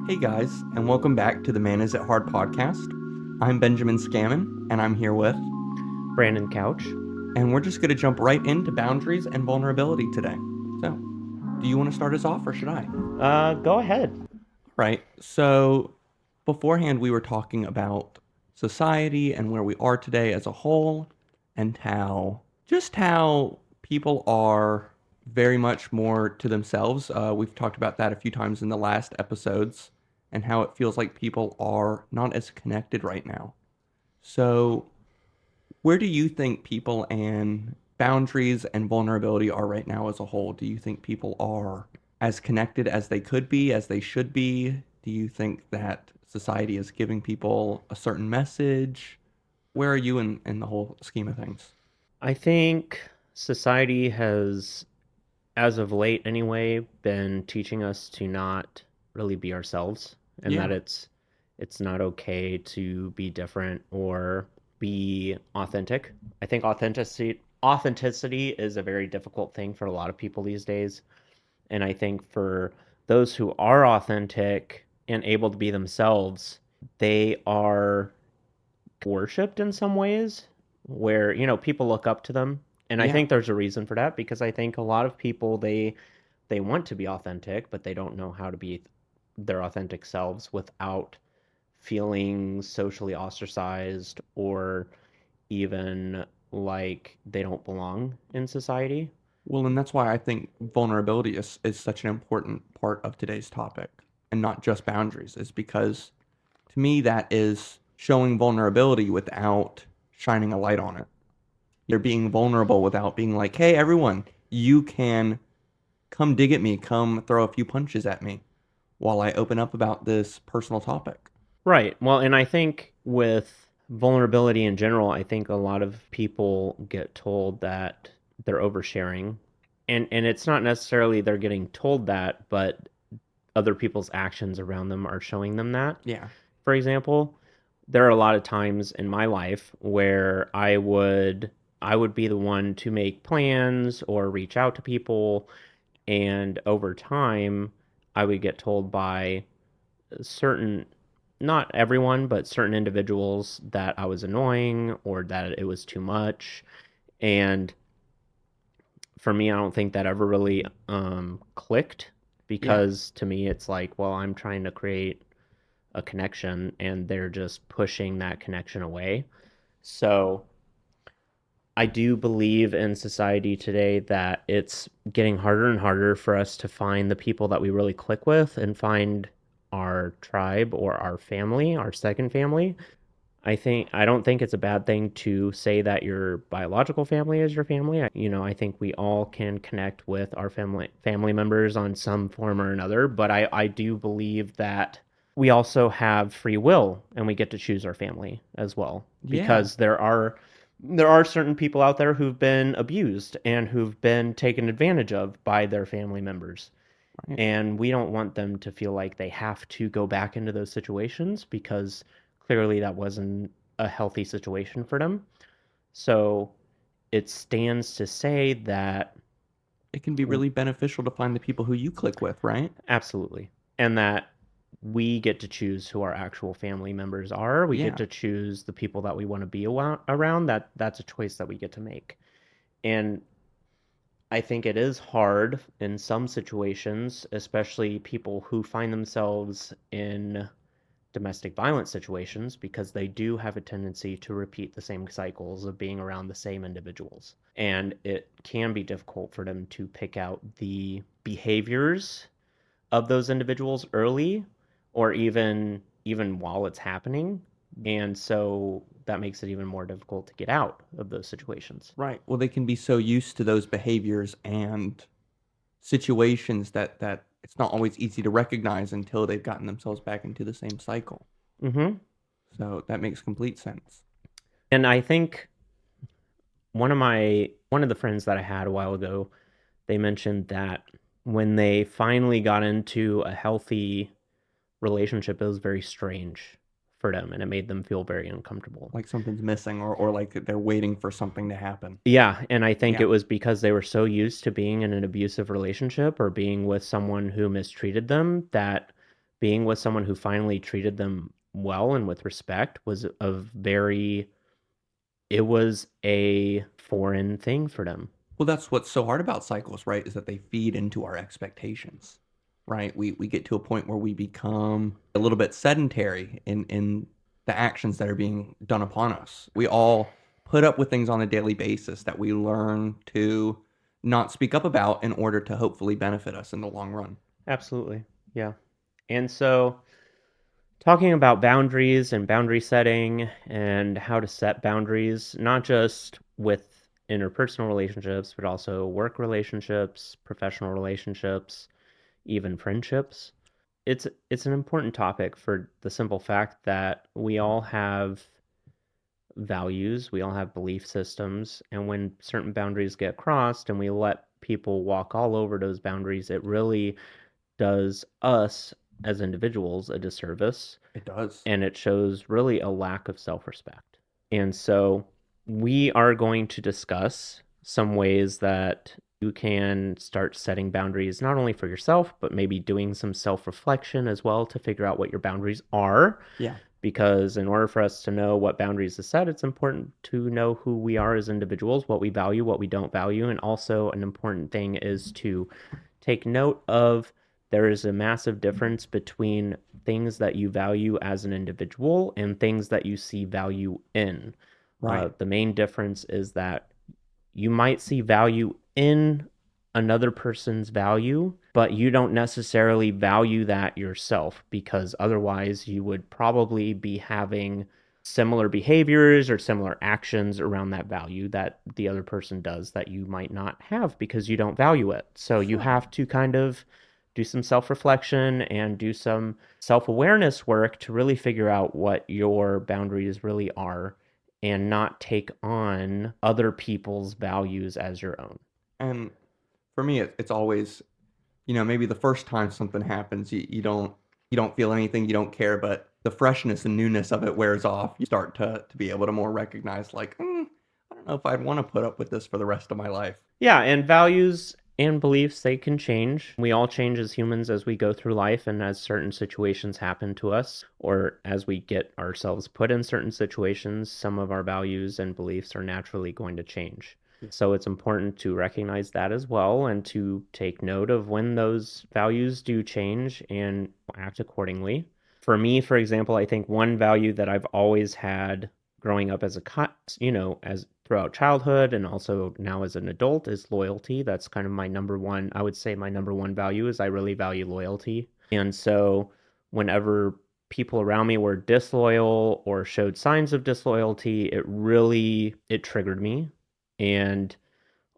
Hey guys, and welcome back to the Man Is It Hard podcast. I'm Benjamin Scammon, and I'm here with, Brandon Couch. and we're just going to jump right into boundaries and vulnerability today. So, do you want to start us off, or should I? Go ahead. Right. So, beforehand, we were talking about society and where we are today as a whole, and how people are very much more to themselves. We've talked about that a few times in the last episodes, and how it feels like people are not as connected right now. So, where do you think people and boundaries and vulnerability are right now as a whole? Do you think people are as connected as they could be, as they should be? Do you think that society is giving people a certain message? Where are you in the whole scheme of things? I think society has, as of late anyway, been teaching us to not really be ourselves, and that Yeah. it's not okay to be different or be authentic. I think authenticity is a very difficult thing for a lot of people these days. And I think for those who are authentic and able to be themselves, they are worshipped in some ways where, people look up to them. And I Yeah. think there's a reason for that because I think a lot of people they want to be authentic, but they don't know how to be their authentic selves without feeling socially ostracized or even like they don't belong in society. Well, and that's why I think vulnerability is such an important part of today's topic, and not just boundaries, is because to me that is showing vulnerability without shining a light on it. You're being vulnerable without being like, hey, everyone, you can come dig at me, come throw a few punches at me while I open up about this personal topic. Right. Well, and I think with vulnerability in general, I think a lot of people get told that they're oversharing. And it's not necessarily they're getting told that, but other people's actions around them are showing them that. Yeah. For example, there are a lot of times in my life where I would be the one to make plans or reach out to people, and over time I would get told by certain, not everyone, but certain individuals that I was annoying or that it was too much. And for me, I don't think that ever really clicked Yeah. because to me, it's like, well, I'm trying to create a connection and they're just pushing that connection away. So I do believe in society today that it's getting harder and harder for us to find the people that we really click with and find our tribe or our family, our second family. I don't think it's a bad thing to say that your biological family is your family. I think we all can connect with our family members on some form or another, but I do believe that we also have free will and we get to choose our family as well Yeah. because there are certain people out there who've been abused and who've been taken advantage of by their family members. Right. And we don't want them to feel like they have to go back into those situations because clearly that wasn't a healthy situation for them. So it stands to say that It can be really beneficial to find the people who you click with, right? absolutely, and that we get to choose who our actual family members are. We get Yeah. to choose the people that we want to be around. That's a choice that we get to make. And I think it is hard in some situations, especially people who find themselves in domestic violence situations, because they do have a tendency to repeat the same cycles of being around the same individuals. And it can be difficult for them to pick out the behaviors of those individuals early or even while it's happening. And so that makes it even more difficult to get out of those situations. Right. Well, they can be so used to those behaviors and situations that it's not always easy to recognize until they've gotten themselves back into the same cycle. Mm-hmm. So that makes complete sense. And I think one of the friends that I had a while ago, they mentioned that when they finally got into a healthy relationship, it was very strange for them and it made them feel very uncomfortable. Like something's missing, or like they're waiting for something to happen. Yeah, and I think Yeah. it was because they were so used to being in an abusive relationship or being with someone who mistreated them that being with someone who finally treated them well and with respect was a very, it was a foreign thing for them. Well, that's what's so hard about cycles, right? Is that they feed into our expectations, right? We get to a point where we become a little bit sedentary in the actions that are being done upon us. We all put up with things on a daily basis that we learn to not speak up about in order to hopefully benefit us in the long run. Absolutely. Yeah. And so, talking about boundaries and boundary setting and how to set boundaries, not just with interpersonal relationships, but also work relationships, professional relationships, even friendships. It's an important topic for the simple fact that we all have values, we all have belief systems, and when certain boundaries get crossed and we let people walk all over those boundaries, it really does us as individuals a disservice, It does. and it shows really a lack of self-respect. And so we are going to discuss some ways that you can start setting boundaries not only for yourself, but maybe doing some self-reflection as well to figure out what your boundaries are. Yeah. Because in order for us to know what boundaries to set, it's important to know who we are as individuals, what we value, what we don't value. And also, an important thing is to take note of there is a massive difference between things that you value as an individual and things that you see value in. Right. The main difference is that you might see value in another person's value, but you don't necessarily value that yourself because otherwise you would probably be having similar behaviors or similar actions around that value that the other person does that you might not have because you don't value it. So you Sure. have to kind of do some self reflection and do some self awareness work to really figure out what your boundaries really are and not take on other people's values as your own. And for me, it's always, maybe the first time something happens, you don't feel anything, you don't care, but the freshness and newness of it wears off. You start to be able to more recognize, like, I don't know if I'd want to put up with this for the rest of my life. Yeah, and values and beliefs, they can change. We all change as humans as we go through life and as certain situations happen to us, or as we get ourselves put in certain situations, some of our values and beliefs are naturally going to change. So it's important to recognize that as well and to take note of when those values do change and act accordingly. For me, for example, I think one value that I've always had growing up as as throughout childhood and also now as an adult is loyalty. That's kind of my number one, I would say my number one value is I really value loyalty. And so whenever people around me were disloyal or showed signs of disloyalty, it triggered me. And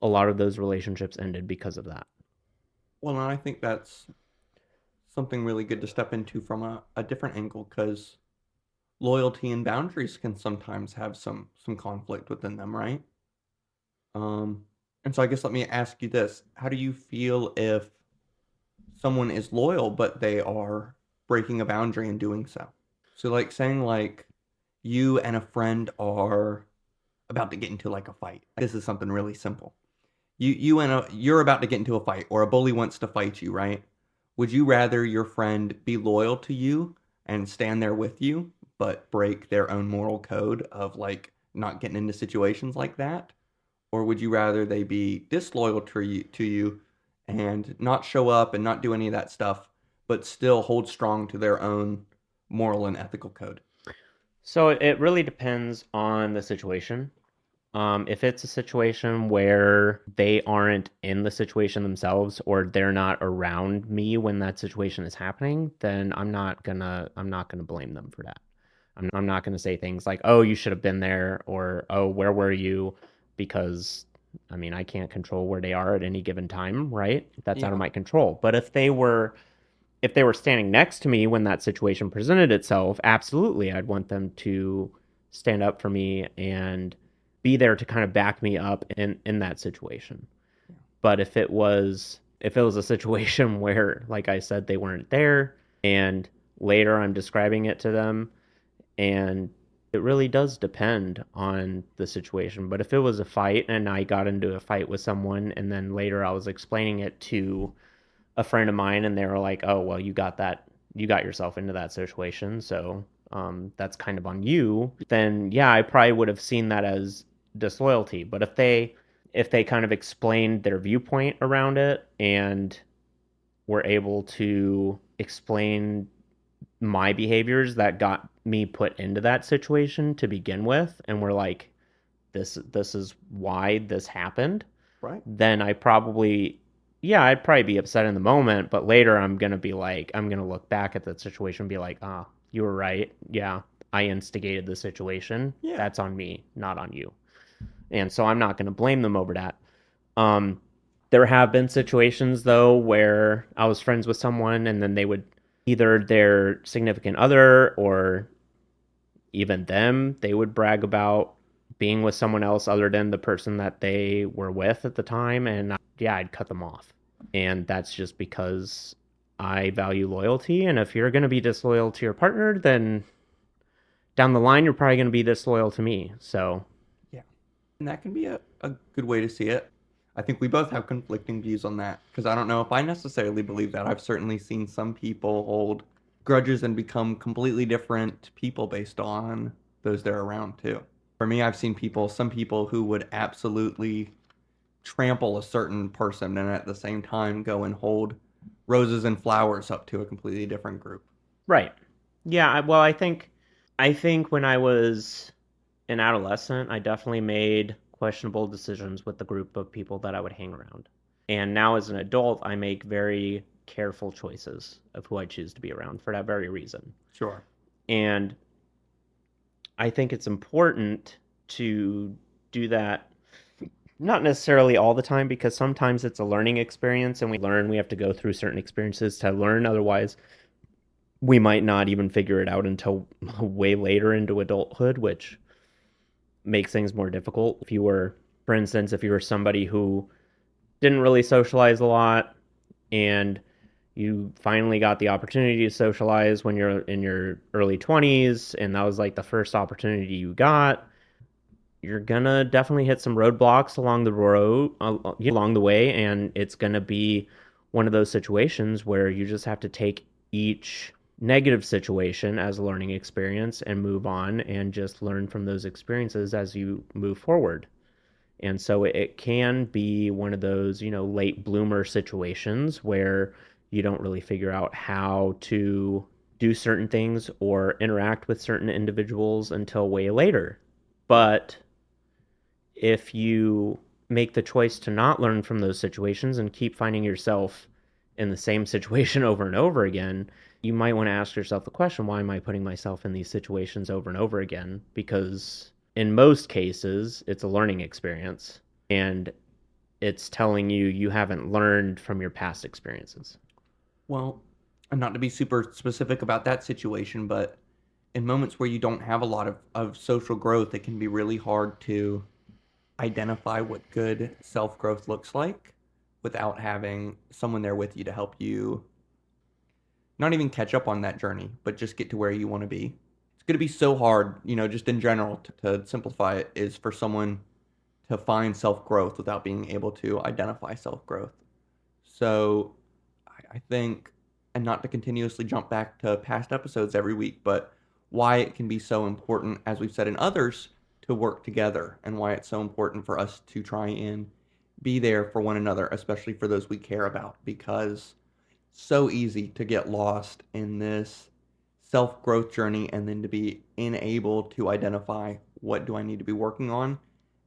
a lot of those relationships ended because of that. Well, and I think that's something really good to step into from a different angle because loyalty and boundaries can sometimes have some conflict within them, right? Um, and so I guess let me ask you this: how do you feel if someone is loyal but they are breaking a boundary and doing so? So, like saying like you and a friend are about to get into like a fight. This is something really simple. You're about to get into a fight, or a bully wants to fight you, right? Would you rather your friend be loyal to you and stand there with you, but break their own moral code of like not getting into situations like that? Or would you rather they be disloyal to you and not show up and not do any of that stuff, but still hold strong to their own moral and ethical code? So it really depends on the situation. If it's a situation where they aren't in the situation themselves or they're not around me when that situation is happening, then I'm not gonna blame them for that. I'm not gonna say things like, "Oh, you should have been there," or "Oh, where were you?" Because I mean, I can't control where they are at any given time, right? That's out of Yeah. my control. But if they were standing next to me when that situation presented itself, absolutely, I'd want them to stand up for me and be there to kind of back me up in that situation. But if it was a situation where, like I said, they weren't there, and later I'm describing it to them, and it really does depend on the situation. But if it was a fight and I got into a fight with someone, and then later I was explaining it to a friend of mine and they were like, "Oh, well, you got that. you got yourself into that situation, so that's kind of on you, then yeah, I probably would have seen that as disloyalty. But if they kind of explained their viewpoint around it and were able to explain my behaviors that got me put into that situation to begin with, and were like, this is why this happened, Right. then I'd probably be upset in the moment, but later I'm gonna look back at that situation and be like, ah, you were right. Yeah, I instigated the situation. Yeah. That's on me, not on you. And so I'm not gonna blame them over that. Um, there have been situations though where I was friends with someone and then they would, either their significant other or even them, they would brag about being with someone else other than the person that they were with at the time. And yeah, I'd cut them off. And that's just because I value loyalty. And if you're going to be disloyal to your partner, then down the line, you're probably going to be disloyal to me. So, Yeah. And that can be a good way to see it. I think we both have conflicting views on that because I don't know if I necessarily believe that. I've certainly seen some people hold grudges and become completely different people based on those they're around too. For me, I've seen some people who would absolutely trample a certain person and at the same time go and hold roses and flowers up to a completely different group. right. Yeah. Well, I think when I was an adolescent, I definitely made questionable decisions with the group of people that I would hang around. And now as an adult, I make very careful choices of who I choose to be around for that very reason. Sure. And I think it's important to do that, not necessarily all the time, because sometimes it's a learning experience and we have to go through certain experiences to learn. Otherwise, we might not even figure it out until way later into adulthood, which makes things more difficult. For instance, if you were somebody who didn't really socialize a lot and you finally got the opportunity to socialize when you're in your early 20s and that was like the first opportunity you got, you're gonna definitely hit some roadblocks along the way, and it's gonna be one of those situations where you just have to take each negative situation as a learning experience and move on and just learn from those experiences as you move forward. And so it can be one of those, late bloomer situations where you don't really figure out how to do certain things or interact with certain individuals until way later. But if you make the choice to not learn from those situations and keep finding yourself in the same situation over and over again, you might want to ask yourself the question, why am I putting myself in these situations over and over again? Because in most cases, it's a learning experience and it's telling you you haven't learned from your past experiences. Well, and not to be super specific about that situation, but in moments where you don't have a lot of social growth, it can be really hard to identify what good self growth looks like without having someone there with you to help you not even catch up on that journey, but just get to where you want to be. It's going to be so hard, just in general, to simplify it, is for someone to find self growth without being able to identify self growth. So I think, and not to continuously jump back to past episodes every week, but why it can be so important, as we've said in others, to work together and why it's so important for us to try and be there for one another, especially for those we care about, because so easy to get lost in this self growth journey and then to be unable to identify what do I need to be working on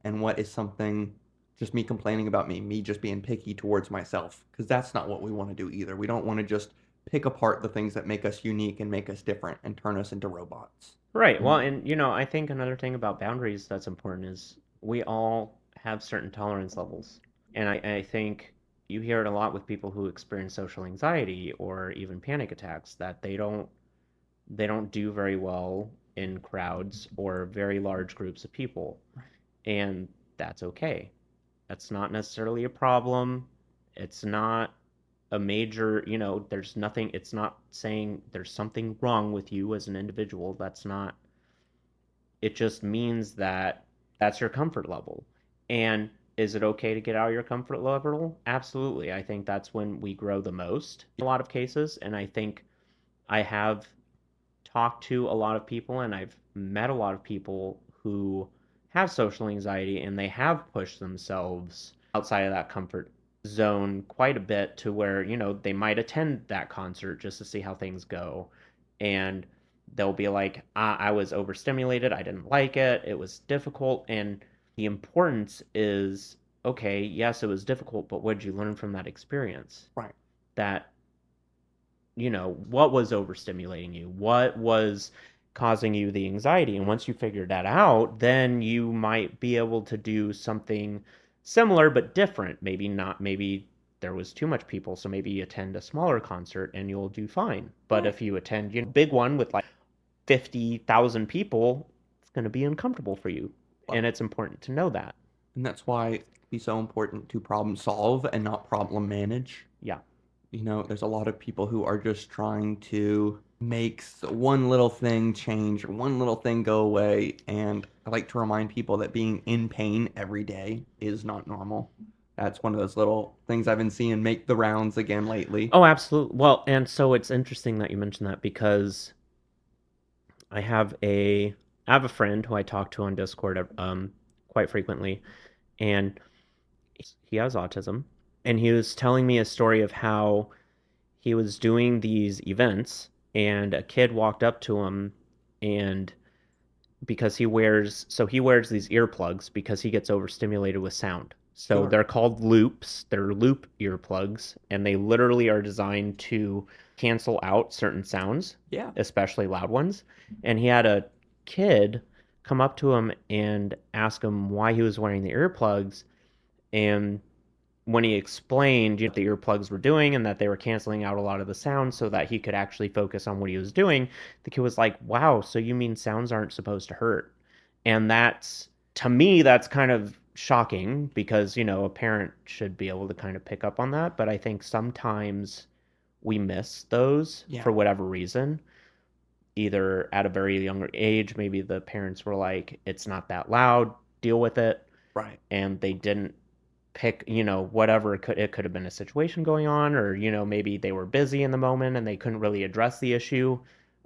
and what is something just me complaining about me just being picky towards myself. Because that's not what we want to do either. We don't want to just pick apart the things that make us unique and make us different and turn us into robots. Right. Well, and I think another thing about boundaries that's important is we all have certain tolerance levels. And I think you hear it a lot with people who experience social anxiety or even panic attacks that they don't do very well in crowds or very large groups of people. And that's okay. That's not necessarily a problem. It's not a major, there's nothing, it's not saying there's something wrong with you as an individual. That's not, it just means that that's your comfort level. And is it okay to get out of your comfort level? Absolutely. I think that's when we grow the most in a lot of cases. And I think I have talked to a lot of people and I've met a lot of people who have social anxiety and they have pushed themselves outside of that comfort zone quite a bit to where, they might attend that concert just to see how things go. And they'll be like, I was overstimulated. I didn't like it. It was difficult. And the importance is okay, yes, it was difficult, but what did you learn from that experience? Right. That what was overstimulating you? What was causing you the anxiety? And once you figure that out, then you might be able to do something similar but different. Maybe not, maybe there was too much people, so maybe you attend a smaller concert and you'll do fine. But Right. if you attend, a big one with like 50,000 people, it's going to be uncomfortable for you. Well, And it's important to know that. and that's why it's so important to problem solve and not problem manage. Yeah. There's a lot of people who are just trying to make one little thing change or one little thing go away. And I like to remind people that being in pain every day is not normal. That's one of those little things I've been seeing make the rounds again lately. Oh, absolutely. Well, and so it's interesting that you mentioned that because I have a I have a friend who I talk to on Discord quite frequently, and he has autism, and he was telling me a story of how he was doing these events, and a kid walked up to him, and because he wears these earplugs because he gets overstimulated with sound. So Sure. they're called loops. They're loop earplugs, and they literally are designed to cancel out certain sounds, Yeah. especially loud ones. And he had a kid come up to him and ask him why he was wearing the earplugs, and when he explained what the earplugs were doing and that they were canceling out a lot of the sound so that he could actually focus on what he was doing, the kid was like, wow, so you mean sounds aren't supposed to hurt? And that's, to me, that's kind of shocking because, a parent should be able to kind of pick up on that. But I think sometimes we miss those Yeah. for whatever reason, either at a very younger age, maybe the parents were like, it's not that loud, deal with it. Right. And they didn't pick, whatever it could have been a situation going on, or maybe they were busy in the moment and they couldn't really address the issue,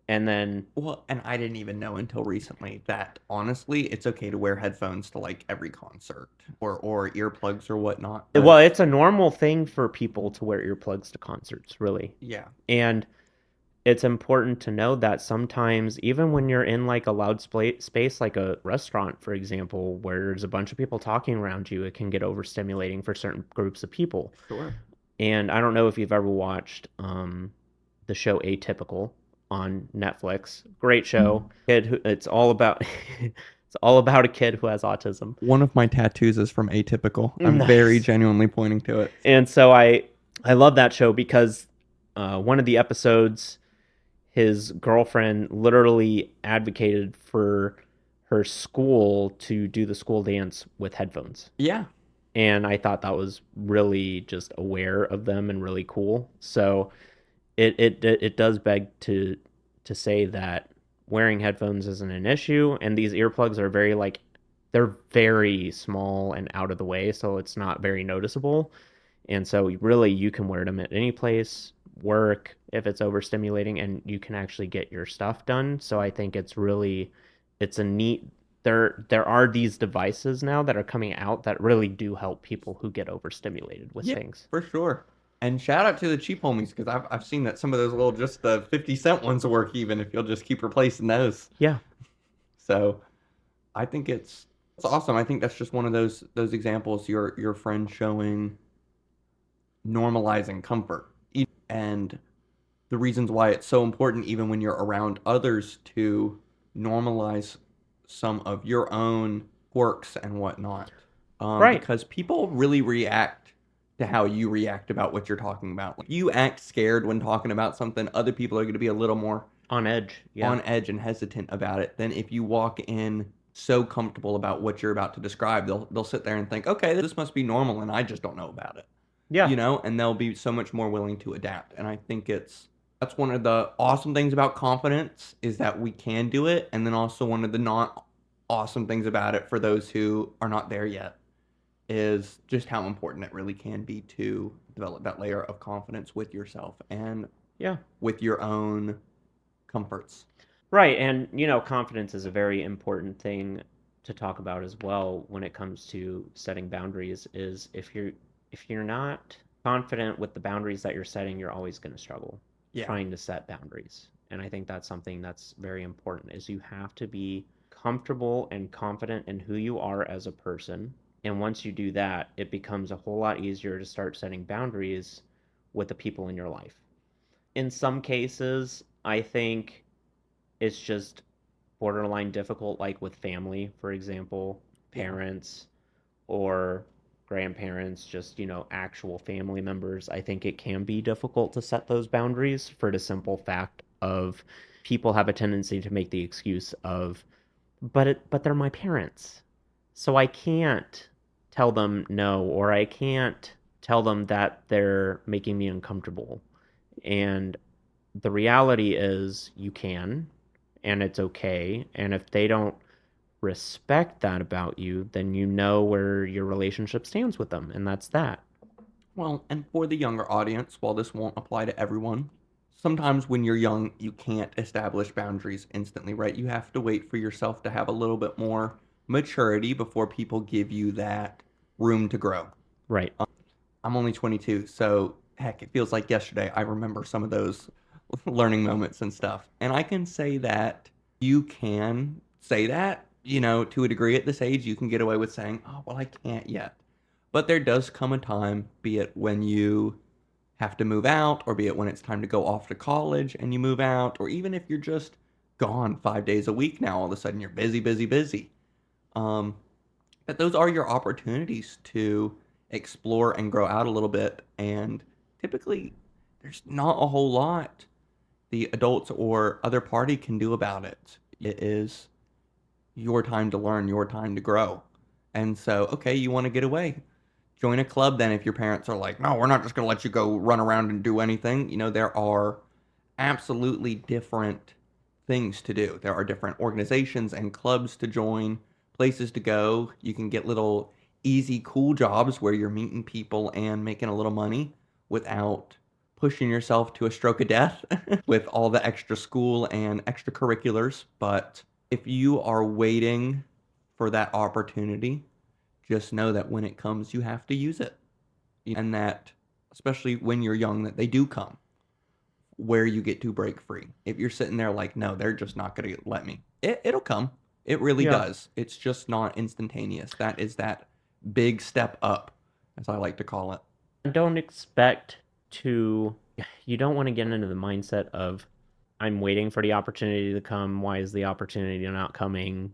and then Well, and I didn't even know until recently that honestly, it's okay to wear headphones to like every concert or earplugs or whatnot. well, it's a normal thing for people to wear earplugs to concerts, really. Yeah. And it's important to know that sometimes even when you're in like a loud space like a restaurant, for example, where there's a bunch of people talking around you, it can get overstimulating for certain groups of people. Sure. And I don't know if you've ever watched the show Atypical on Netflix. Great show. Kid who it's all about it's all about a kid who has autism. One of my tattoos is from Atypical. I'm very Nice. genuinely pointing to it. And so I love that show because one of the episodes, his girlfriend literally advocated for her school to do the school dance with headphones. Yeah. And I thought that was really just aware of them and really cool. So it does beg to say that wearing headphones isn't an issue, and these earplugs are they're very small and out of the way, so it's not very noticeable. And so really you can wear them at any place, work if it's overstimulating, and you can actually get your stuff done. So I think it's a neat there are these devices now that are coming out that really do help people who get overstimulated with Yeah, things. for sure. And shout out to the cheap homies because I've seen that some of those little just the 50 cent ones work even if you'll just keep replacing those. Yeah. So I think it's awesome. I think that's just one of those examples your friend showing normalizing comfort and the reasons why it's so important even when you're around others to normalize some of your own quirks and whatnot. Right. Because people really react to how you react about what you're talking about. Like you act scared when talking about something, other people are going to be a little more On edge. Yeah. on edge and hesitant about it than if you walk in so comfortable about what you're about to describe. They'll sit there and think, okay, this must be normal, and I just don't know about it. Yeah. And they'll be so much more willing to adapt. And I think that's one of the awesome things about confidence is that we can do it, and then also one of the not awesome things about it for those who are not there yet is just how important it really can be to develop that layer of confidence with yourself. And Yeah. with your own comforts. Right. And, confidence is a very important thing to talk about as well when it comes to setting boundaries is if you're not confident with the boundaries that you're setting, you're always going to struggle Yeah. trying to set boundaries. And I think that's something that's very important is you have to be comfortable and confident in who you are as a person. And once you do that, it becomes a whole lot easier to start setting boundaries with the people in your life. In some cases, I think it's just borderline difficult, like with family, for example, Yeah. parents or grandparents, just, actual family members. I think it can be difficult to set those boundaries for the simple fact of people have a tendency to make the excuse of, but they're my parents. So I can't tell them no, or I can't tell them that they're making me uncomfortable. And the reality is you can, and it's okay. And if they don't respect that about you, then you know where your relationship stands with them, and that's that. Well, and for the younger audience, while this won't apply to everyone, sometimes when you're young, you can't establish boundaries instantly, right? You have to wait for yourself to have a little bit more maturity before people give you that room to grow. Right. I'm only 22, so heck, it feels like yesterday. I remember some of those learning moments and stuff. And I can say that you can say that, to a degree at this age, you can get away with saying, oh, well, I can't yet. But there does come a time, be it when you have to move out, or be it when it's time to go off to college and you move out, or even if you're just gone 5 days a week now, all of a sudden you're busy, busy, busy. Um, that those are your opportunities to explore and grow out a little bit. And typically, there's not a whole lot the adults or other party can do about it. It is your time to learn, your time to grow. And so, okay, you want to get away. Join a club then if your parents are like, no, we're not just going to let you go run around and do anything. There are absolutely different things to do. There are different organizations and clubs to join, places to go. You can get little easy, cool jobs where you're meeting people and making a little money without pushing yourself to a stroke of death with all the extra school and extracurriculars. But if you are waiting for that opportunity, just know that when it comes, you have to use it. And that, especially when you're young, that they do come where you get to break free. If you're sitting there like, no, they're just not going to let me, it'll come. It really Yeah. does. It's just not instantaneous. That is that big step up, as I like to call it. Don't expect to, you don't want to get into the mindset of, I'm waiting for the opportunity to come. Why is the opportunity not coming?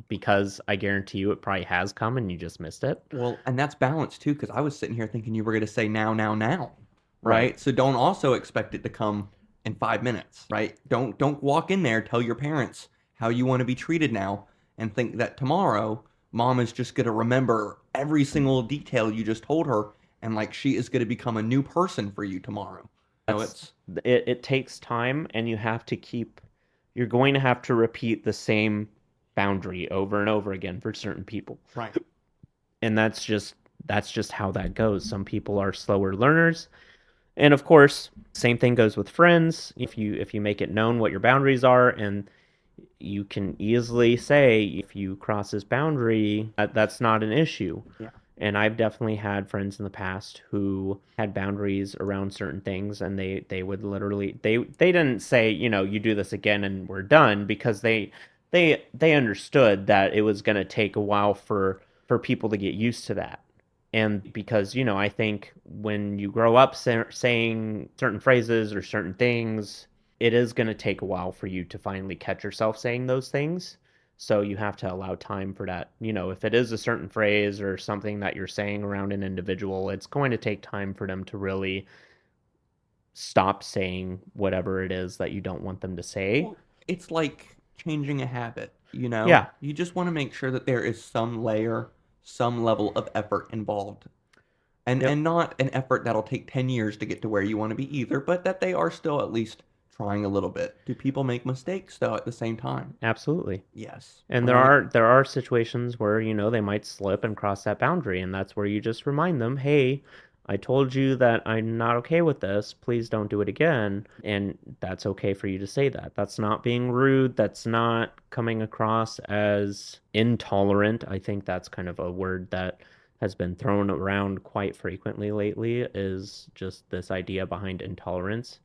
Because I guarantee you it probably has come and you just missed it. Well, and that's balance too, because I was sitting here thinking you were going to say now, now, now, Right. right? So don't also expect it to come in 5 minutes, right? Don't walk in there, tell your parents how you want to be treated now, and think that tomorrow mom is just going to remember every single detail you just told her, and like she is going to become a new person for you tomorrow. That's It's it takes time and you're going to have to repeat the same boundary over and over again for certain people. right. And that's just how that goes. Some people are slower learners. And of course, same thing goes with friends. If you make it known what your boundaries are and you can easily say if you cross this boundary, that's not an issue. Yeah. And I've definitely had friends in the past who had boundaries around certain things and they would literally they didn't say, you do this again and we're done because they understood that it was going to take a while for people to get used to that. And because, I think when you grow up saying certain phrases or certain things, it is going to take a while for you to finally catch yourself saying those things. So you have to allow time for that. If it is a certain phrase or something that you're saying around an individual, it's going to take time for them to really stop saying whatever it is that you don't want them to say. Well, it's like changing a habit, you know? Yeah, You just want to make sure that there is some layer, some level of effort involved. And yep, not an effort that'll take 10 years to get to where you want to be either, but that they are still at least trying a little bit. Do people make mistakes though at the same time? absolutely. Yes. And there Right. are there are situations where, they might slip and cross that boundary, and that's where you just remind them, "Hey, I told you that I'm not okay with this. Please don't do it again. And that's okay for you to say that. That's not being rude. That's not coming across as intolerant. I think that's kind of a word that has been thrown around quite frequently lately, is just this idea behind intolerance.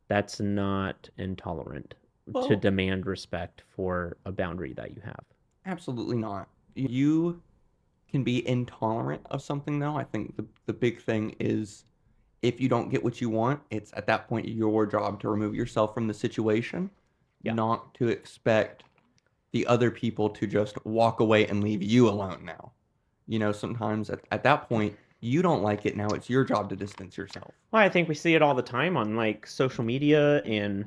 That's not intolerant to Well, demand respect for a boundary that you have. absolutely not. You can be intolerant of something, though. I think the big thing is if you don't get what you want, it's at that point your job to remove yourself from the situation, Yeah. not to expect the other people to just walk away and leave you alone now. Sometimes at that point, you don't like it. Now it's your job to distance yourself. Well, I think we see it all the time on like social media and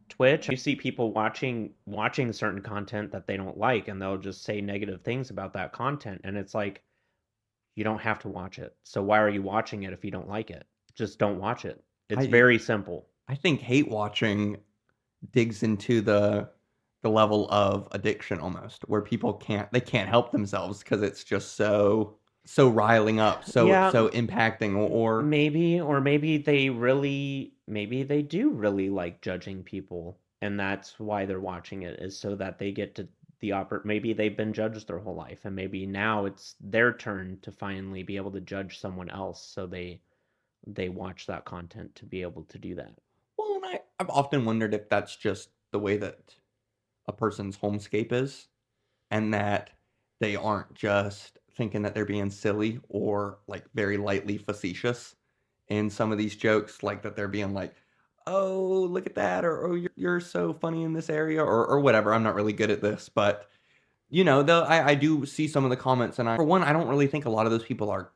Twitch. You see people watching certain content that they don't like, and they'll just say negative things about that content, and it's like, you don't have to watch it. So why are you watching it if you don't like it? Just don't watch it. It's I very simple. I think hate watching digs into the level of addiction almost, where people can't help themselves because it's just so riling up, Yeah, so impacting, or maybe they do really like judging people, and that's why they're watching it, is so that they get to maybe they've been judged their whole life, and maybe now it's their turn to finally be able to judge someone else, so they watch that content to be able to do that. well, and I've often wondered if that's just the way that a person's homescape is, and that they aren't just thinking that they're being silly or like very lightly facetious in some of these jokes, like that they're being like, "Oh, look at that," or "Oh, you're so funny in this area," or whatever. I'm not really good at this, but though I do see some of the comments, and for one, I don't really think a lot of those people are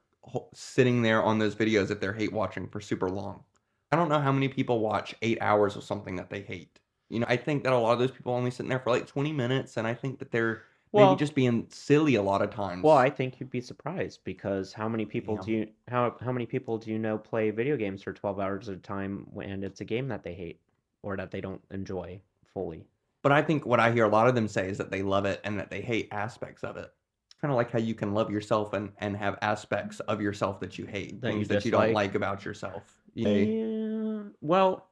sitting there on those videos if they're hate watching for super long. I don't know how many people watch 8 hours of something that they hate. I think that a lot of those people only sitting there for like 20 minutes, and I think that they're maybe Well, just being silly a lot of Well, times. I think you'd be surprised, because Damn. how many people do you know play video games for 12 hours at a time when it's a game that they hate or that they don't enjoy fully? But I think what I hear a lot of them say is that they love it and that they hate aspects of it. Kind of like how you can love yourself and have aspects of yourself that you hate, That you things that you don't dislike? like about yourself. Yeah. Well,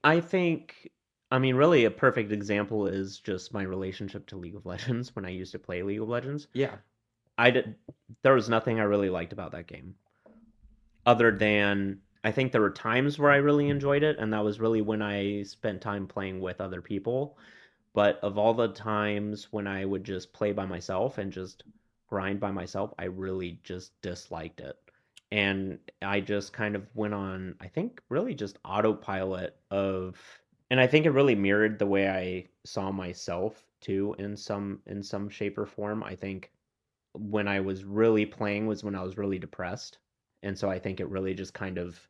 I think I mean really a perfect example is just my relationship to League of Legends when I used to play League of Legends. Yeah, I did There was nothing I really liked about that game, other than I think there were times where I really enjoyed it, and that was really when I spent time playing with other people. But of all the times when I would just play by myself and just grind by myself, I really just disliked it. And I just kind of went on, I think, really just autopilot of, and I think it really mirrored the way I saw myself too, in some shape or form. I think when I was really playing was when I was really depressed. And so I think it really just kind of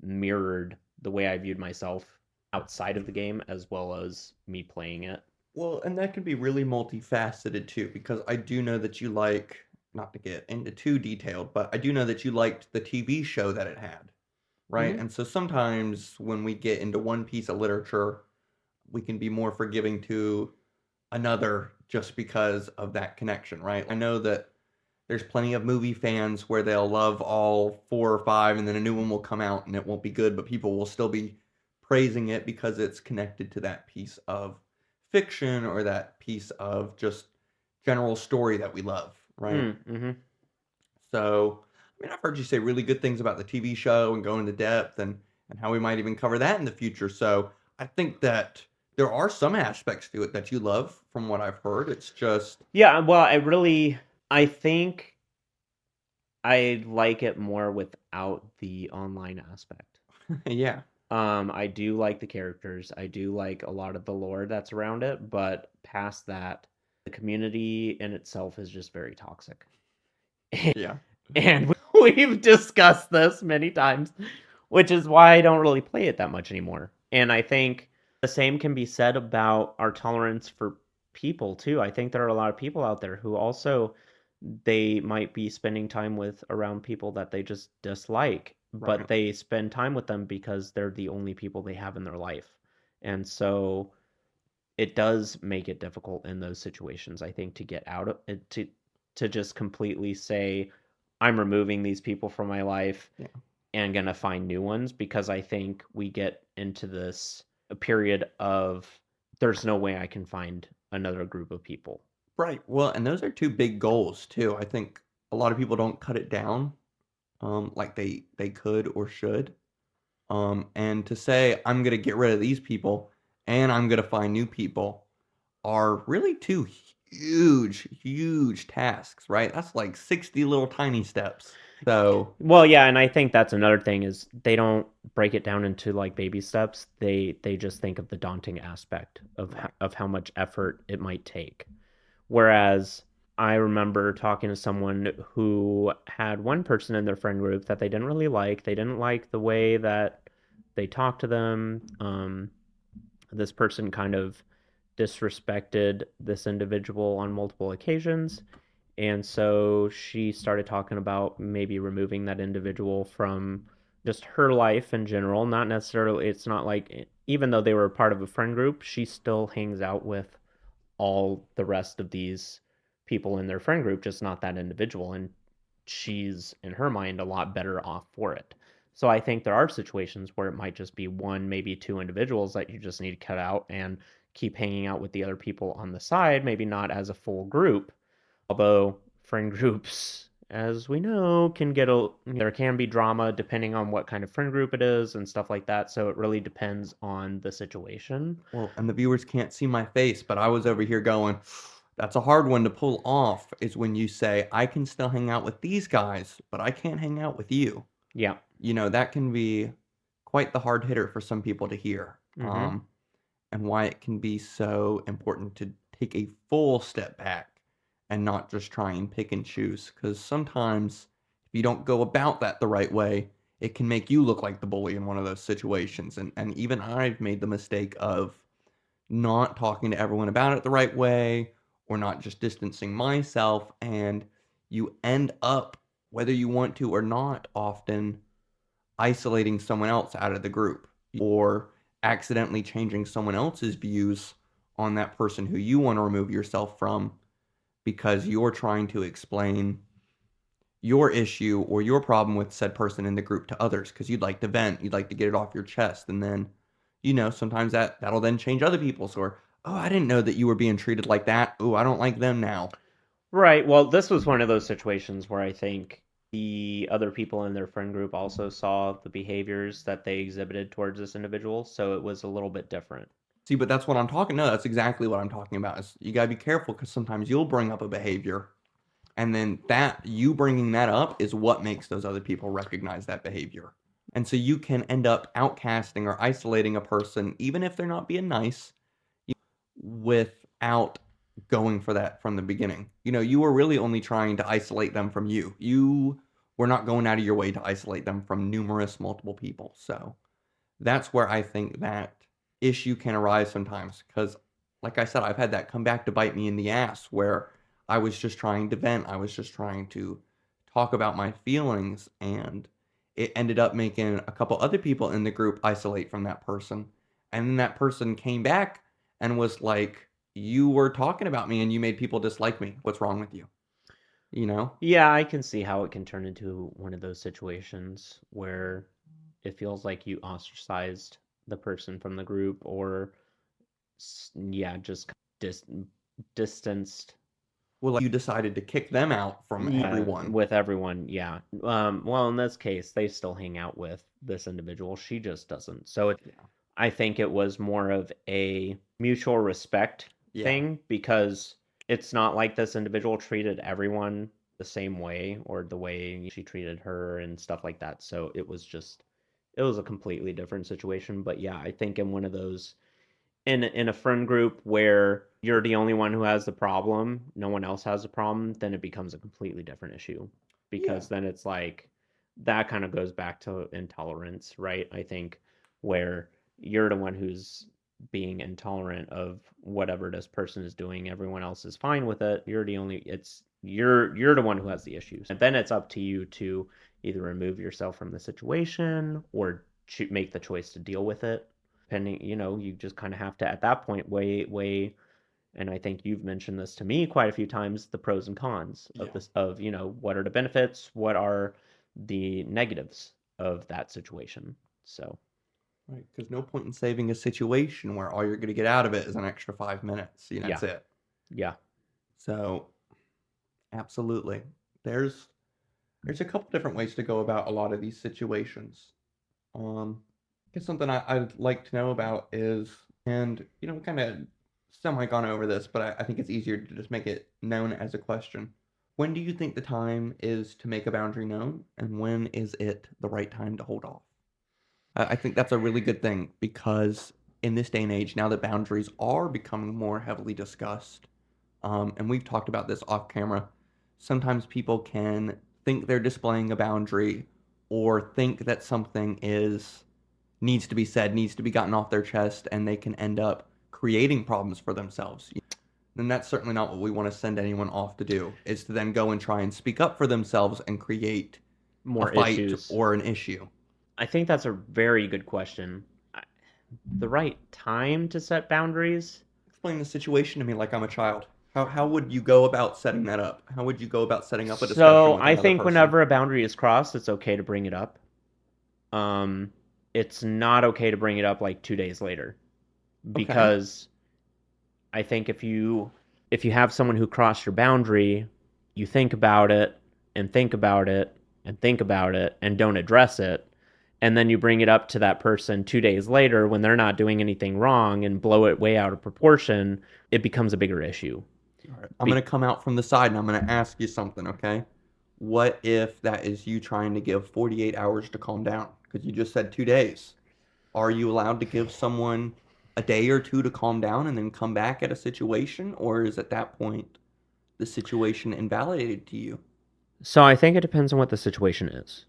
mirrored the way I viewed myself outside of the game as well as me playing it. well, and that can be really multifaceted too, because I do know that you like, not to get into too detailed, but I do know that you liked the TV show that it had, right? Hmm. And so sometimes when we get into one piece of literature, we can be more forgiving to another just because of that connection, right? I know that there's plenty of movie fans where they'll love all four or five, and then a new one will come out and it won't be good, but people will still be praising it because it's connected to that piece of fiction or that piece of just general story that we love, right? Mm-hmm. So, I mean, I've heard you say really good things about the TV show and go into depth and how we might even cover that in the future. So, I think that there are some aspects to it that you love from what I've heard. It's just, Yeah, well, I think I like it more without the online aspect. yeah, I do like the characters. I do like a lot of the lore that's around it, but past that, the community in itself is just very toxic. yeah. And we've discussed this many times, which is why I don't really play it that much anymore. And I think the same can be said about our tolerance for people too. I think there are a lot of people out there who also, they might be spending time with around people that they just dislike, but Right. they spend time with them because they're the only people they have in their life. And so it does make it difficult in those situations, I think, to get out of it, to just completely say, I'm removing these people from my life Yeah. and going to find new ones, because I think we get into this a period of there's no way I can find another group of people. Right. Well, and those are two big goals too. I think a lot of people don't cut it down like they could or should. And to say I'm gonna get rid of these people and I'm gonna find new people are really two huge, huge tasks, right? That's like 60 little tiny steps. So, Well, yeah, and I think that's another thing is they don't break it down into like baby steps. They just think of the daunting aspect right. of how much effort it might take. Whereas I remember talking to someone who had one person in their friend group that they didn't really like. They didn't like the way that they talked to them. This person kind of disrespected this individual on multiple occasions. And so she started talking about maybe removing that individual from just her life in general. Not necessarily, it's not like, even though they were part of a friend group, she still hangs out with all the rest of these people in their friend group, just not that individual. And she's, in her mind, a lot better off for it. So I think there are situations where it might just be one, maybe two individuals that you just need to cut out and keep hanging out with the other people on the side, maybe not as a full group. Although friend groups, as we know, can get a there can be drama depending on what kind of friend group it is and stuff like that. So it really depends on the situation. Well, and the viewers can't see my face, but I was over here going, that's a hard one to pull off is when you say, I can still hang out with these guys, but I can't hang out with you. Yeah. That can be quite the hard hitter for some people to hear. Mm-hmm. And why it can be so important to take a full step back and not just try and pick and choose. Because sometimes, if you don't go about that the right way, it can make you look like the bully in one of those situations. And even I've made the mistake of not talking to everyone about it the right way or not just distancing myself. And you end up, whether you want to or not, often isolating someone else out of the group or accidentally changing someone else's views on that person who you want to remove yourself from because you're trying to explain your issue or your problem with said person in the group to others because you'd like to vent, you'd like to get it off your chest. And then, sometimes that'll then change other people's or, oh, I didn't know that you were being treated like that. Oh, I don't like them now. Right. Well, this was one of those situations where I think the other people in their friend group also saw the behaviors that they exhibited towards this individual, so it was a little bit different. See, but that's what I'm talking. No, that's exactly what I'm talking about. Is you gotta be careful because sometimes you'll bring up a behavior and then that you bringing that up is what makes those other people recognize that behavior. And so you can end up outcasting or isolating a person, even if they're not being nice, without going for that from the beginning. You were really only trying to isolate them from you. You were not going out of your way to isolate them from numerous, multiple people. So that's where I think that issue can arise sometimes. Because, like I said, I've had that come back to bite me in the ass where I was just trying to vent. I was just trying to talk about my feelings. And it ended up making a couple other people in the group isolate from that person. And then that person came back and was like, you were talking about me and you made people dislike me. What's wrong with you? You know? Yeah, I can see how it can turn into one of those situations where it feels like you ostracized the person from the group, or yeah, just dis- distanced. Well, like you decided to kick them out from Yeah, everyone. with everyone, yeah. Well, in this case, they still hang out with this individual. She just doesn't. So Yeah. I think it was more of a mutual respect Yeah. thing, because it's not like this individual treated everyone the same way or the way she treated her and stuff like that. So it was a completely different situation. But yeah, I think in one of those, in a friend group where you're the only one who has the problem, no one else has a problem, then it becomes a completely different issue, Yeah. because then it's like that kind of goes back to intolerance, right? I think where you're the one who's being intolerant of whatever this person is doing, everyone else is fine with it. You're the only it's you're the one who has the issues. And then it's up to you to either remove yourself from the situation or make the choice to deal with it. Depending, you just kind of have to at that point weigh And I think you've mentioned this to me quite a few times, the pros and cons of Yeah. this, of, what are the benefits, what are the negatives of that situation. So, Right. Because no point in saving a situation where all you're going to get out of it is an extra 5 minutes. yeah, That's it. yeah. So, absolutely. There's there's a couple different ways to go about a lot of these situations. I guess something I'd like to know about is, and kind of semi gone over this, but I think it's easier to just make it known as a question. When do you think the time is to make a boundary known, and when is it the right time to hold off? I think that's a really good thing because in this day and age, now that boundaries are becoming more heavily discussed, and we've talked about this off camera, sometimes people can think they're displaying a boundary or think that something is needs to be said, needs to be gotten off their chest, and they can end up creating problems for themselves. And that's certainly not what we want to send anyone off to do, is to then go and try and speak up for themselves and create a More fight issues. or an issue. I think that's a very good question. The right time to set boundaries? Explain the situation to me like I'm a child. How would you go about setting that up? How would you go about setting up a discussion So with I another think person? whenever a boundary is crossed, it's okay to bring it up. Um, it's not okay to bring it up like 2 days later, Okay. because I think if you have someone who crossed your boundary, you think about it and think about it and think about it and don't address it, and then you bring it up to that person 2 days later when they're not doing anything wrong and blow it way out of proportion, it becomes a bigger issue. All right. I'm going Be- to come out from the side and I'm going to ask you something, okay? What if that is you trying to give 48 hours to calm down? Because you just said 2 days. Are you allowed to give someone a day or two to calm down and then come back at a situation? Or is at that point the situation invalidated to you? so I think it depends on what the situation is.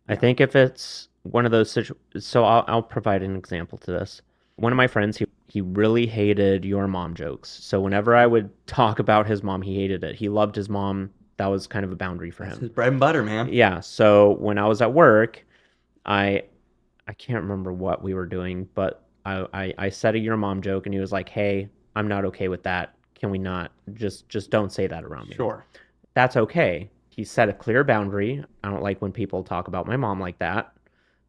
I Yeah. think if it's one of those so I'll provide an example to this. One of my friends, he really hated your mom jokes. So whenever I would talk about his mom, he hated it. He loved his mom. That was kind of a boundary for That's him. his bread and butter, man. Yeah. So when I was at work, I I can't remember what we were doing, but I said a your mom joke, and he was like, "Hey, I'm not okay with that. Can we not just don't say that around me?" Sure. That's okay. He set a clear boundary. I don't like when people talk about my mom like that.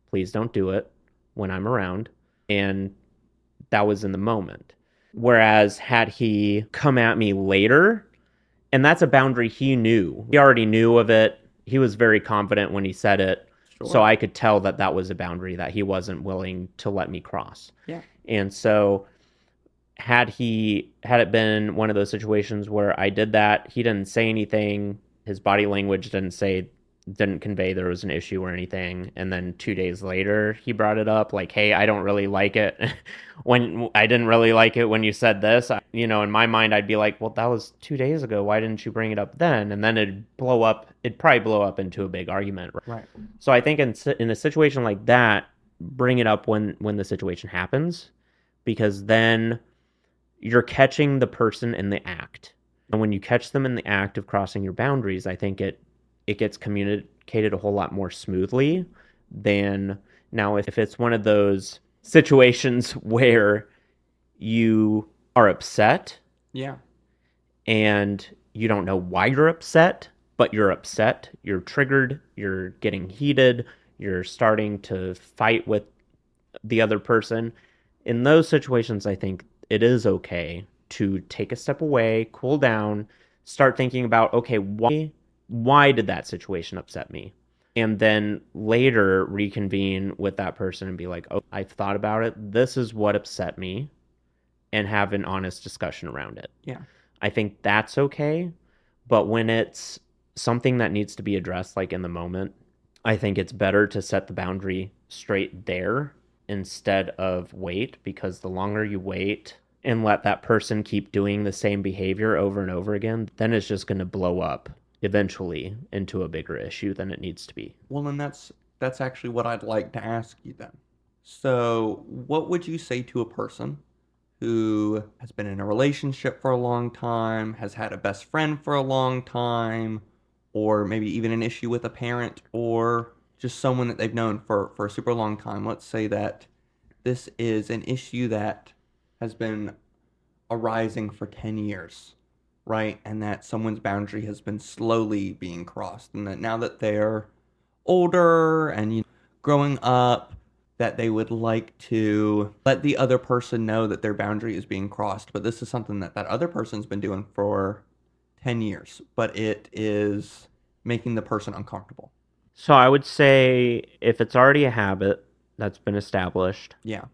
Please don't do it when I'm around. And that was in the moment. Whereas had he come at me later, and that's a boundary he knew. He already knew of it. He was very confident when he said it. So Sure. I could tell that that was a boundary that he wasn't willing to let me cross. Yeah. And so had it been one of those situations where I did that, he didn't say anything, his body language didn't convey there was an issue or anything, and then 2 days later he brought it up like, hey, I don't really like it when I didn't really like it when you said this. In my mind I'd be like, well, that was 2 days ago, why didn't you bring it up then? And then it'd probably blow up into a big argument. Right. So I think in a situation like that, bring it up when the situation happens, because then you're catching the person in the act. And when you catch them in the act of crossing your boundaries, I think it gets communicated a whole lot more smoothly than now if it's one of those situations where you are upset Yeah. and you don't know why you're upset, but you're upset, you're triggered, you're getting heated, you're starting to fight with the other person. In those situations, I think it is okay to take a step away, cool down, start thinking about, okay, why did that situation upset me? And then later reconvene with that person and be like, oh, I've thought about it. This is what upset me, and have an honest discussion around it. Yeah. I think that's okay. But when it's something that needs to be addressed, like in the moment, I think it's better to set the boundary straight there instead of wait, because the longer you wait and let that person keep doing the same behavior over and over again, then it's just going to blow up eventually into a bigger issue than it needs to be. Well, and that's actually what I'd like to ask you then. So, what would you say to a person who has been in a relationship for a long time, has had a best friend for a long time, or maybe even an issue with a parent, or just someone that they've known for a super long time? Let's say that this is an issue that has been arising for 10 years, right? And that someone's boundary has been slowly being crossed. And that now that they're older and growing up, that they would like to let the other person know that their boundary is being crossed. But this is something that that other person's been doing for 10 years, but it is making the person uncomfortable. So I would say if it's already a habit that's been established Yeah.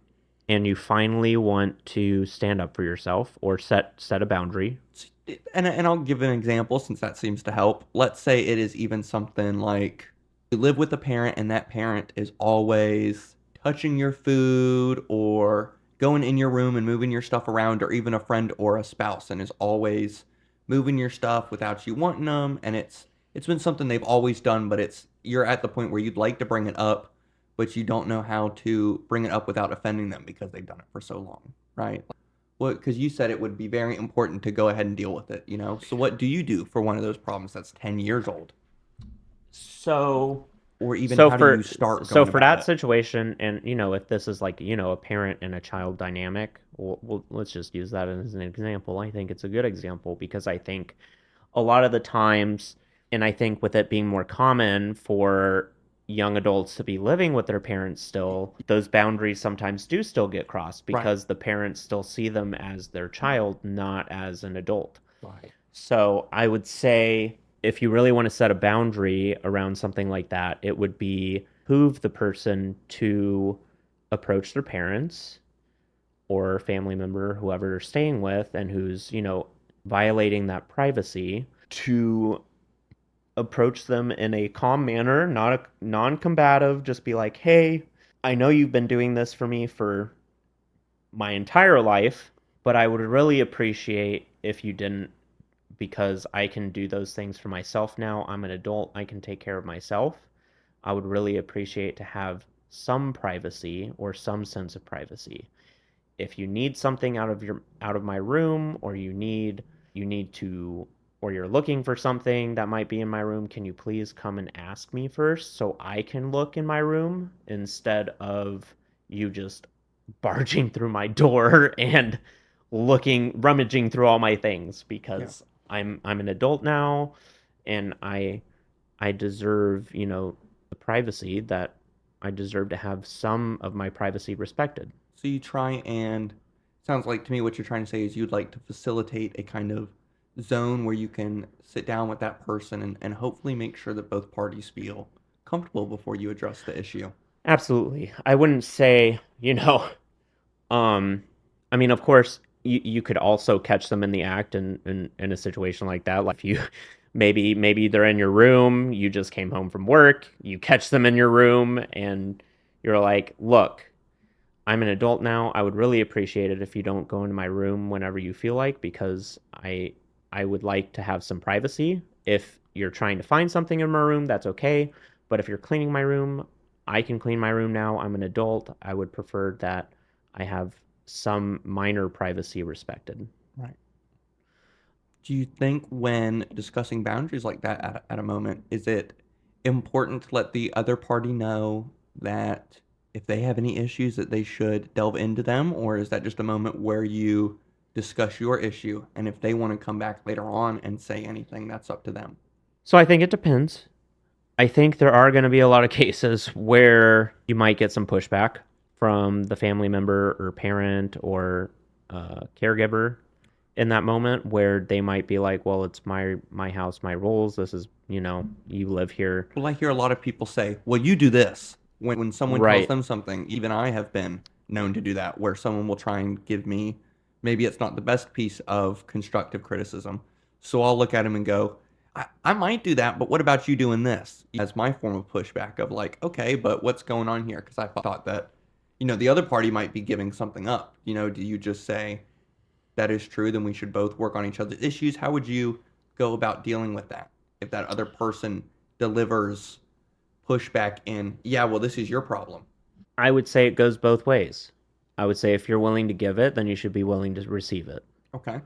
and you finally want to stand up for yourself or set a boundary. And I'll give an example since that seems to help. Let's say it is even something like you live with a parent and that parent is always touching your food or going in your room and moving your stuff around, or even a friend or a spouse and is always moving your stuff without you wanting them, and it's been something they've always done, but it's you're at the point where you'd like to bring it up, but you don't know how to bring it up without offending them because they've done it for so long, right? Well, because you said it would be very important to go ahead and deal with it, you know? So what do you do for one of those problems that's 10 years old? So Or even so how do you for start so going for about that it? situation, and if this is like a parent and a child dynamic, let's just use that as an example. I think it's a good example because I think a lot of the times, and I think with it being more common for young adults to be living with their parents still, those boundaries sometimes do still get crossed Right. because the parents still see them as their child, not as an adult. Right. So I would say if you really want to set a boundary around something like that, it would be behoove the person to approach their parents or family member, whoever they're staying with, and who's, violating that privacy, to approach them in a calm manner, not a non-combative, just be like, "Hey, I know you've been doing this for me for my entire life, but I would really appreciate if you didn't, because I can do those things for myself now. I'm an adult, I can take care of myself. I would really appreciate to have some privacy or some sense of privacy. If you need something out of my room, or you need to, or you're looking for something that might be in my room, can you please come and ask me first so I can look in my room instead of you just barging through my door and rummaging through all my things, Yeah. because I'm an adult now, and I deserve, the privacy that I deserve to have some of my privacy respected." So you try and sounds like to me what you're trying to say is you'd like to facilitate a kind of zone where you can sit down with that person and hopefully make sure that both parties feel comfortable before you address the issue. Absolutely. I wouldn't say, um, I mean, of course, you could also catch them in the act in a situation like that. Like if you maybe they're in your room, you just came home from work, you catch them in your room, and you're like, "Look, I'm an adult now. I would really appreciate it if you don't go into my room whenever you feel like, because I would like to have some privacy. If you're trying to find something in my room, that's okay. But if you're cleaning my room, I can clean my room now. I'm an adult. I would prefer that I have some minor privacy respected." Right. Do you think when discussing boundaries like that at a moment, is it important to let the other party know that if they have any issues that they should delve into them, or is that just a moment where you discuss your issue and if they want to come back later on and say anything, that's up to them? So I think it depends. I think there are going to be a lot of cases where you might get some pushback from the family member or parent or caregiver in that moment, where they might be like, "Well, it's my house, my rules. This is, you live here." Well, I hear a lot of people say, "Well, you do this." When someone tells Right. them something, even I have been known to do that, where someone will try and give me, maybe it's not the best piece of constructive criticism. So I'll look at him and go, I might do that, but what about you doing this? As my form of pushback of like, okay, but what's going on here? Because I thought that, the other party might be giving something up. Do you just say, that is true, then we should both work on each other's issues? How would you go about dealing with that if that other person delivers pushback in, yeah, well, this is your problem? I would say it goes both ways. I would say if you're willing to give it, then you should be willing to receive it. Okay.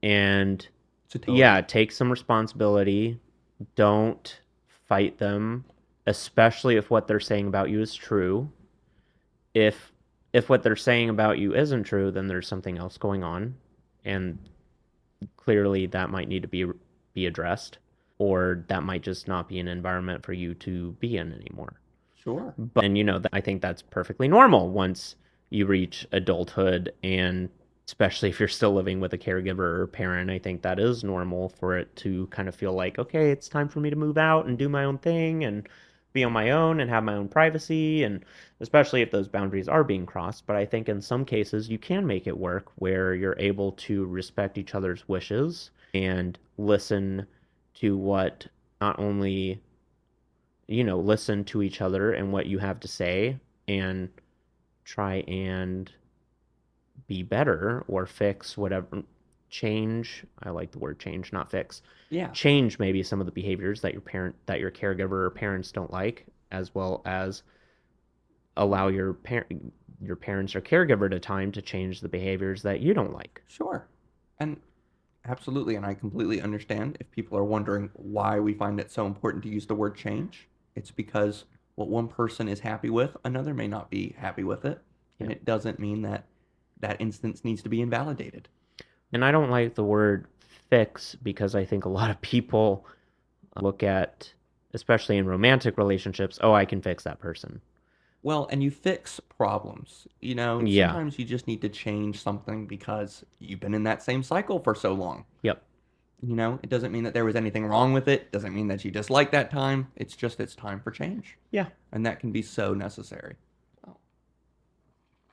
And So totally. yeah, take some responsibility. Don't fight them, especially if what they're saying about you is true. If what they're saying about you isn't true, then there's something else going on. And clearly that might need to be addressed, or that might just not be an environment for you to be in anymore. Sure. But and I think that's perfectly normal once you reach adulthood, and especially if you're still living with a caregiver or parent, I think that is normal for it to kind of feel like, okay, it's time for me to move out and do my own thing and be on my own and have my own privacy, and especially if those boundaries are being crossed. But I think in some cases you can make it work where you're able to respect each other's wishes and listen to what not only listen to each other and what you have to say, and try and be better or fix whatever, change. I like the word change, not fix. Yeah. Change maybe some of the behaviors that your caregiver or parents don't like, as well as allow your parents or caregiver to time to change the behaviors that you don't like. Sure. And absolutely, and I completely understand if people are wondering why we find it so important to use the word change. It's because what one person is happy with, another may not be happy with it, and Yeah. it doesn't mean that that instance needs to be invalidated. And I don't like the word fix because I think a lot of people look at, especially in romantic relationships, oh, I can fix that person. Well, and you fix problems. Yeah. Sometimes you just need to change something because you've been in that same cycle for so long. Yep. It doesn't mean that there was anything wrong with it. Doesn't mean that you dislike that time. It's just it's time for change. Yeah. And that can be so necessary. Oh,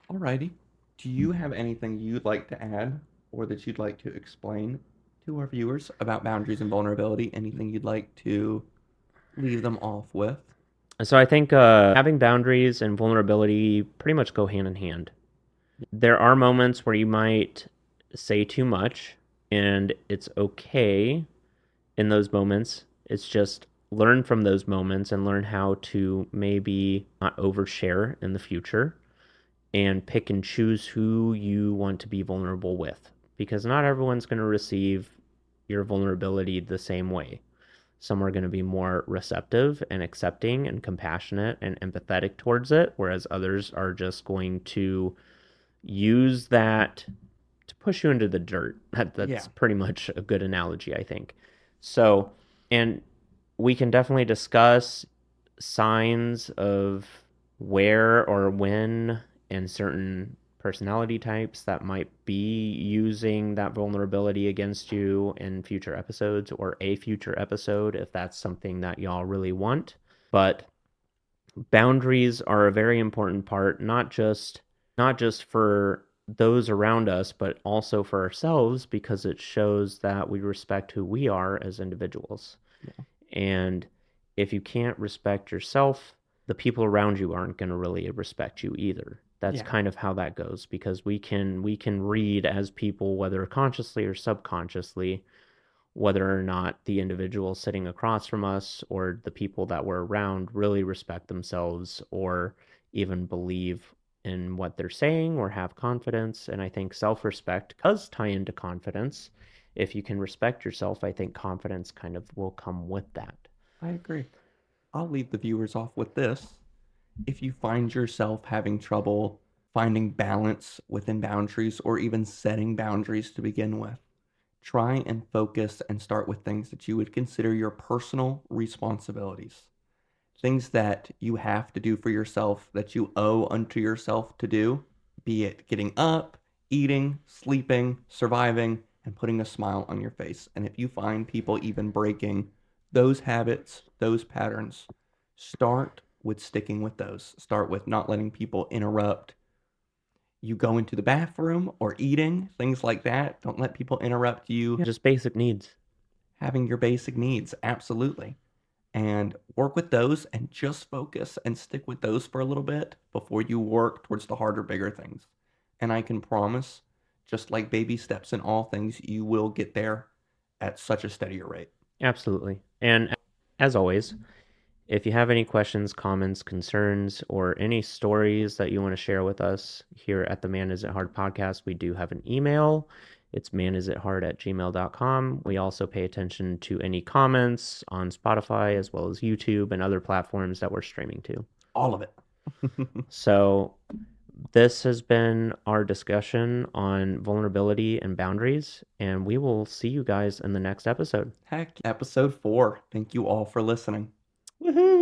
alrighty. Do you have anything you'd like to add or that you'd like to explain to our viewers about boundaries and vulnerability? Anything you'd like to leave them off with? So I think having boundaries and vulnerability pretty much go hand in hand. There are moments where you might say too much, and it's okay in those moments. It's just learn from those moments and learn how to maybe not overshare in the future, and pick and choose who you want to be vulnerable with, because not everyone's going to receive your vulnerability the same way. Some are going to be more receptive and accepting and compassionate and empathetic towards it, whereas others are just going to use that to push you into the dirt. That's Yeah. pretty much a good analogy, I think. So, and we can definitely discuss signs of where or when and certain personality types that might be using that vulnerability against you in future episodes, or a future episode if that's something that y'all really want. But boundaries are a very important part, not just for those around us, but also for ourselves, because it shows that we respect who we are as individuals. Yeah. And if you can't respect yourself, the people around you aren't going to really respect you either. That's Yeah. kind of how that goes, because we can read as people, whether consciously or subconsciously, whether or not the individual sitting across from us or the people that we're around really respect themselves or even believe in what they're saying or have confidence. And I think self-respect does tie into confidence. If you can respect yourself, I think confidence kind of will come with that. I agree. I'll leave the viewers off with this. If you find yourself having trouble finding balance within boundaries or even setting boundaries to begin with, try and focus and start with things that you would consider your personal responsibilities. Things that you have to do for yourself, that you owe unto yourself to do, be it getting up, eating, sleeping, surviving, and putting a smile on your face. And if you find people even breaking those habits, those patterns, start with sticking with those. Start with not letting people interrupt you go into the bathroom or eating, things like that. Don't let people interrupt you Yeah, just basic needs. having your basic needs. Absolutely. And work with those and just focus and stick with those for a little bit before you work towards the harder, bigger things. And I can promise, just like baby steps in all things, you will get there at such a steadier rate. Absolutely. And as always, if you have any questions, comments, concerns, or any stories that you want to share with us here at the Man Is It Hard podcast, we do have an email. It's manisithard@gmail.com. We also pay attention to any comments on Spotify as well as YouTube and other platforms that we're streaming to. All of it. So this has been our discussion on vulnerability and boundaries, and we will see you guys in the next episode. Heck, episode 4. Thank you all for listening. Woohoo!